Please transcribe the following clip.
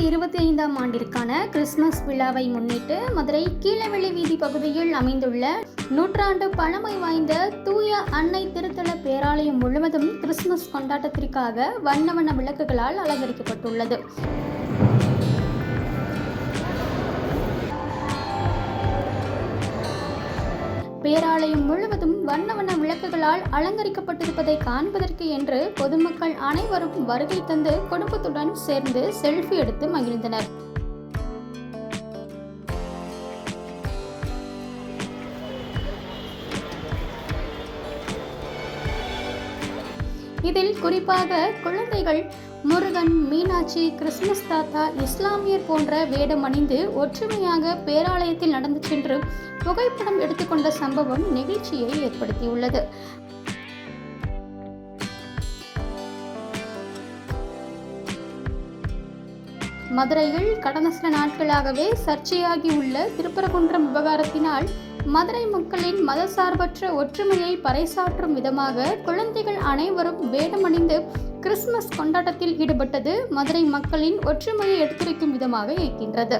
2025ஆம் ஆண்டிற்கான கிறிஸ்துமஸ் விழாவை முன்னிட்டு மதுரை கீழவெளி வீதி பகுதியில் அமைந்துள்ள நூற்றாண்டு பழமை வாய்ந்த தூய அன்னை திருத்தல பேராலயம் முழுவதும் கிறிஸ்துமஸ் கொண்டாட்டத்திற்காக வண்ண வண்ண விளக்குகளால் அலங்கரிக்கப்பட்டுள்ளது. பேராலயம் முழுவதும் வண்ண வண்ண விளக்குகளால் அலங்கரிக்கப்பட்டிருப்பதை காண்பதற்கு என்று பொதுமக்கள் அனைவரும் வருகை தந்து குடும்பத்துடன் சேர்ந்து செல்ஃபி எடுத்து மகிழ்ந்தனர். இதில் குறிப்பாக குழந்தைகள் முருகன், மீனாட்சி, கிறிஸ்துமஸ் தாத்தா, இஸ்லாமியர் போன்ற வேடம் அணிந்து ஒற்றுமையாக பேராலயத்தில் நடந்து சென்று புகைப்படம் எடுத்துக்கொண்ட சம்பவம் நெகிழ்ச்சியை ஏற்படுத்தியுள்ளது. மதுரையில் கடந்த சில நாட்களாகவே சர்ச்சையாகி உள்ள திருப்பரங்குன்றம் விவகாரத்தினால் மதுரை மக்களின் மதசார்பற்ற ஒற்றுமையை பறைசாற்றும் விதமாக குழந்தைகள் அனைவரும் வேடமணிந்து கிறிஸ்துமஸ் கொண்டாட்டத்தில் ஈடுபட்டது மதுரை மக்களின் ஒற்றுமையை எடுத்துரைக்கும் விதமாக இருக்கின்றது.